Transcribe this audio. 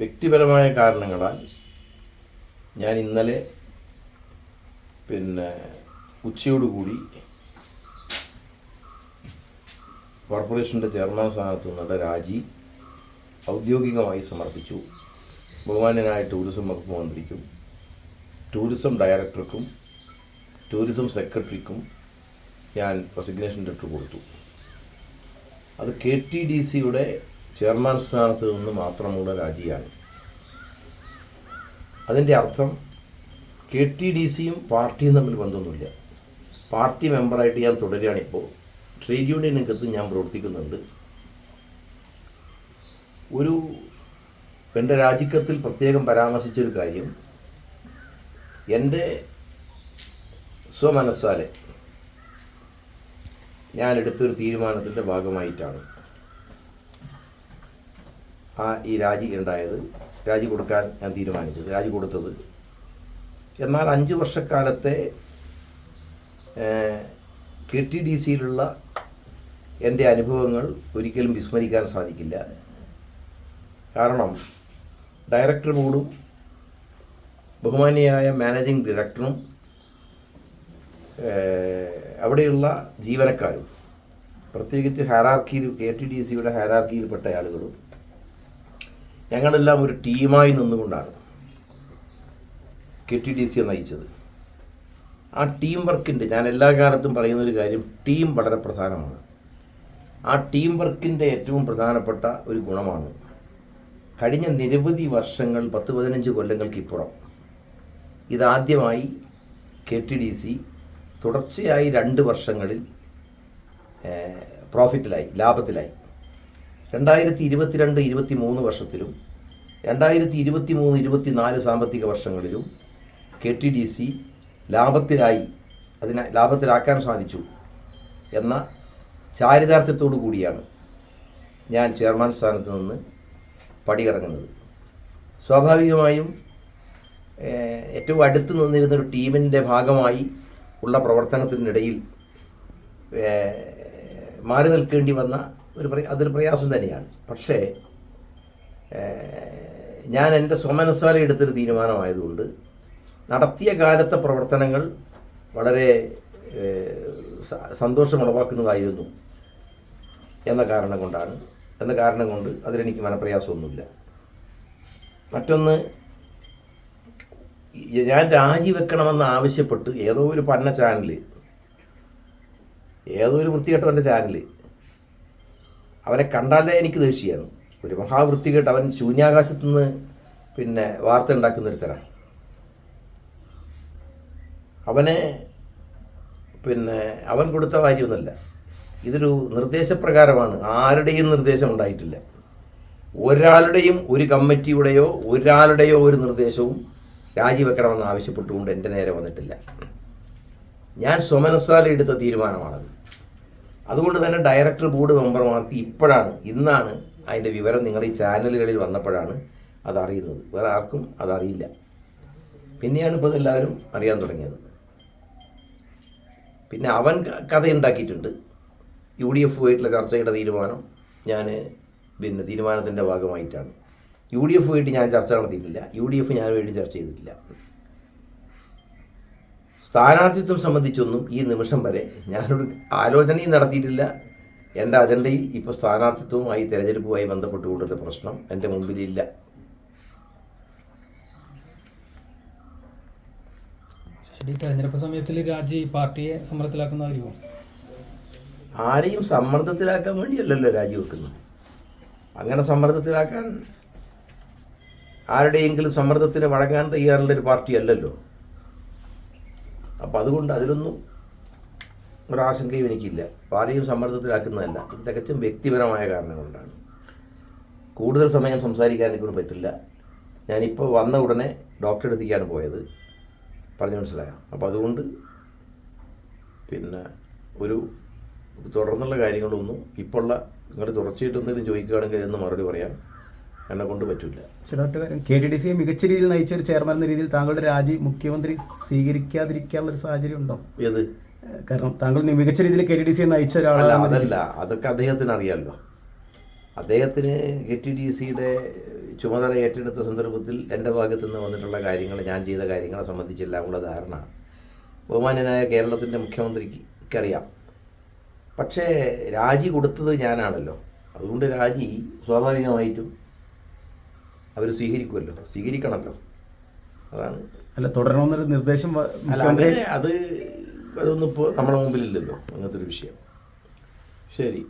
വ്യക്തിപരമായ കാരണങ്ങളാൽ ഞാൻ ഇന്നലെ ഉച്ചയോടുകൂടി കോർപ്പറേഷൻ്റെ ചെയർമാൻ സ്ഥാനത്തു നിന്നുള്ള രാജി ഔദ്യോഗികമായി സമർപ്പിച്ചു. ബഹുമാന്യനായ ടൂറിസം വകുപ്പ് മന്ത്രിക്കും ടൂറിസം ഡയറക്ടർക്കും ടൂറിസം സെക്രട്ടറിക്കും ഞാൻ റെസിഗ്നേഷൻ ലെറ്റർ കൊടുത്തു. അത് KTDCയുടെ ചെയർമാൻ സ്ഥാനത്ത് നിന്ന് മാത്രമുള്ള രാജിയാണ്. അതിൻ്റെ അർത്ഥം KTDCയും പാർട്ടിയും തമ്മിൽ ബന്ധമൊന്നുമില്ല. പാർട്ടി മെമ്പറായിട്ട് ഞാൻ തുടരുകയാണിപ്പോൾ. ട്രേഡ് യൂണിയൻ രംഗത്ത് ഞാൻ പ്രവർത്തിക്കുന്നുണ്ട്. എൻ്റെ രാജിക്കത്തിൽ പ്രത്യേകം പരാമർശിച്ചൊരു കാര്യം, എൻ്റെ സ്വമനസ്സാലെ ഞാൻ എടുത്തൊരു തീരുമാനത്തിൻ്റെ ഭാഗമായിട്ടാണ് ഈ രാജി ഉണ്ടായത്. രാജി കൊടുക്കാൻ ഞാൻ തീരുമാനിച്ചത്, രാജി കൊടുത്തത്. എന്നാൽ 5 വർഷക്കാലത്തെ KTDCയിലുള്ള എൻ്റെ അനുഭവങ്ങൾ ഒരിക്കലും വിസ്മരിക്കാൻ സാധിക്കില്ല. കാരണം ഡയറക്ടർ ബോർഡും ബഹുമാന്യയായ മാനേജിംഗ് ഡയറക്ടറും അവിടെയുള്ള ജീവനക്കാരും, പ്രത്യേകിച്ച് ഹയറാർക്കിയിൽ KTDCയുടെ ഹയറാർക്കിയിൽപ്പെട്ട ആളുകളും ഞങ്ങളെല്ലാം ഒരു ടീമായി നിന്നുകൊണ്ടാണ് KTDCയെ നയിച്ചത്. ആ ടീം വർക്കിൻ്റെ, ഞാൻ എല്ലാ കാലത്തും പറയുന്നൊരു കാര്യം, ടീം വളരെ പ്രധാനമാണ്. ആ ടീം വർക്കിൻ്റെ ഏറ്റവും പ്രധാനപ്പെട്ട ഒരു ഗുണമാണ് കഴിഞ്ഞ നിരവധി വർഷങ്ങൾ, 10-15 കൊല്ലങ്ങൾക്കിപ്പുറം ഇതാദ്യമായി KTDC തുടർച്ചയായി 2 വർഷങ്ങളിൽ പ്രോഫിറ്റിലായി, ലാഭത്തിലായി. 2022-23 വർഷത്തിലും 2023-24 സാമ്പത്തിക വർഷങ്ങളിലും KTDC ലാഭത്തിലായി, ലാഭത്തിലാക്കാൻ സാധിച്ചു എന്ന ചാരിതാർത്ഥ്യത്തോടു കൂടിയാണ് ഞാൻ ചെയർമാൻ സ്ഥാനത്ത് നിന്ന് പടിയിറങ്ങുന്നത്. സ്വാഭാവികമായും ഏറ്റവും അടുത്ത് നിന്നിരുന്നൊരു ടീമിൻ്റെ ഭാഗമായി ഉള്ള പ്രവർത്തനത്തിനിടയിൽ മാറി നിൽക്കേണ്ടി വന്ന അതൊരു പ്രയാസം തന്നെയാണ്. പക്ഷേ ഞാൻ എൻ്റെ സ്വമനസ്സാലെ എടുത്തൊരു തീരുമാനമായതുകൊണ്ട് നടത്തിയ കാലത്തെ പ്രവർത്തനങ്ങൾ വളരെ സന്തോഷമുളവാക്കുന്നതായിരുന്നു എന്ന കാരണം കൊണ്ട് അതിലെനിക്ക് മനപ്രയാസമൊന്നുമില്ല. മറ്റൊന്ന്, ഞാൻ രാജിവെക്കണമെന്ന് ആവശ്യപ്പെട്ട് ഏതോ ഒരു പന്ന ചാനൽ, ഏതോ ഒരു വൃത്തികെട്ടവൻ്റെ ചാനൽ, അവനെ കണ്ടാലേ എനിക്ക് ദേഷ്യമാണ്. ഒരു മഹാവൃത്തികെട്ട്, അവൻ ശൂന്യാകാശത്തു നിന്ന് വാർത്ത ഉണ്ടാക്കുന്നൊരു തരം. അവൻ കൊടുത്ത കാര്യമൊന്നുമല്ല. ഇതൊരു നിർദ്ദേശപ്രകാരമാണ്. ആരുടെയും നിർദ്ദേശം ഉണ്ടായിട്ടില്ല. ഒരാളുടെയും, ഒരു കമ്മിറ്റിയുടെയോ ഒരാളുടെയോ ഒരു നിർദ്ദേശവും രാജിവെക്കണമെന്ന് ആവശ്യപ്പെട്ടുകൊണ്ട് എൻ്റെ നേരെ വന്നിട്ടില്ല. ഞാൻ സ്വമനസ്സാലെ എടുത്ത തീരുമാനമാണത്. അതുകൊണ്ട് തന്നെ ഡയറക്ടർ ബോർഡ് മെമ്പർമാർക്ക് ഇന്നാണ് അതിൻ്റെ വിവരം നിങ്ങൾ ഈ ചാനലുകളിൽ വന്നപ്പോഴാണ് അതറിയുന്നത്. വേറെ ആർക്കും അതറിയില്ല. പിന്നെയാണ് ഇപ്പോൾ ഇതെല്ലാവരും അറിയാൻ തുടങ്ങിയത്. പിന്നെ അവൻ കഥയുണ്ടാക്കിയിട്ടുണ്ട്. UDF-ആയിട്ടുള്ള ചർച്ചയുടെ തീരുമാനം ഞാൻ തീരുമാനത്തിൻ്റെ ഭാഗമായിട്ടാണ്. UDF-ആയിട്ട് ഞാൻ ചർച്ച നടത്തിയിട്ടില്ല. UDF ഞാനുമായിട്ട് ചർച്ച ചെയ്തിട്ടില്ല. സ്ഥാനാർത്ഥിത്വം സംബന്ധിച്ചൊന്നും ഈ നിമിഷം വരെ ഞാനൊരു ആലോചനയും നടത്തിയിട്ടില്ല. എൻ്റെ അജണ്ടയിൽ ഇപ്പോൾ സ്ഥാനാർത്ഥിത്വവുമായി, തെരഞ്ഞെടുപ്പുമായി ബന്ധപ്പെട്ടുകൊണ്ടുള്ള പ്രശ്നം എൻ്റെ മുമ്പിലില്ല. തെരഞ്ഞെടുപ്പ് സമയത്തിൽ രാജി പാർട്ടിയെ സമ്മർദ്ദത്തിലാക്കുന്ന കാര്യമോ? ആരെയും സമ്മർദ്ദത്തിലാക്കാൻ വേണ്ടിയല്ലല്ലോ രാജിവെക്കുന്നത്. അങ്ങനെ സമ്മർദ്ദത്തിലാക്കാൻ, ആരുടെയെങ്കിലും സമ്മർദ്ദത്തിന് വഴങ്ങാൻ തയ്യാറുള്ളൊരു പാർട്ടി അല്ലല്ലോ. അപ്പം അതുകൊണ്ട് അതിലൊന്നും ഒരാശങ്കയും എനിക്കില്ല. ആരെയും സമ്മർദ്ദത്തിലാക്കുന്നതല്ല. ഇത് തികച്ചും വ്യക്തിപരമായ കാരണം കൊണ്ടാണ്. കൂടുതൽ സമയം സംസാരിക്കാൻ എനിക്കൊണ്ട് പറ്റില്ല. ഞാനിപ്പോൾ വന്ന ഉടനെ ഡോക്ടറെ അടുത്തേക്കാണ് പോയത്. പറഞ്ഞു മനസ്സിലായോ? അപ്പോൾ അതുകൊണ്ട് ഒരു തുടർന്നുള്ള കാര്യങ്ങളൊന്നും ഇപ്പോൾ നിങ്ങൾ തുടർച്ചയായിട്ട് എന്തെങ്കിലും ചോദിക്കുകയാണെങ്കിൽ എന്ന് മറുപടി പറയാൻ എന്നെ കൊണ്ട് പറ്റില്ല. കാര്യം KTDCയെ മികച്ച രീതിയിൽ നയിച്ച ഒരു ചെയർമാൻ എന്ന രീതിയിൽ താങ്കളുടെ രാജി മുഖ്യമന്ത്രി സ്വീകരിക്കാതിരിക്കാനുള്ള ഒരു സാഹചര്യം ഉണ്ടോ? ഏത്? കാരണം താങ്കൾ മികച്ച രീതിയിൽ KTDCയെ നയിച്ച ഒരാളല്ല. അതല്ല, അതൊക്കെ അദ്ദേഹത്തിന് അറിയാമല്ലോ. അദ്ദേഹത്തിന് KTDCയുടെ ചുമതല ഏറ്റെടുത്ത സന്ദർഭത്തിൽ എൻ്റെ ഭാഗത്തു നിന്ന് വന്നിട്ടുള്ള കാര്യങ്ങൾ, ഞാൻ ചെയ്ത കാര്യങ്ങളെ സംബന്ധിച്ചെല്ലാം ഉള്ള ധാരണ ബഹുമാന്യനായ കേരളത്തിൻ്റെ മുഖ്യമന്ത്രിക്കറിയാം. പക്ഷേ രാജി കൊടുത്തത് ഞാനാണല്ലോ. അതുകൊണ്ട് രാജി സ്വാഭാവികമായിട്ടും അവർ സ്വീകരിക്കണമല്ലോ. അതാണ്. അല്ല, തുടരണമെന്നൊരു നിർദ്ദേശം അല്ല, അങ്ങനെ അതൊന്നും ഇപ്പോൾ നമ്മുടെ മുമ്പിലില്ലല്ലോ അങ്ങനത്തെ ഒരു വിഷയം. ശരി.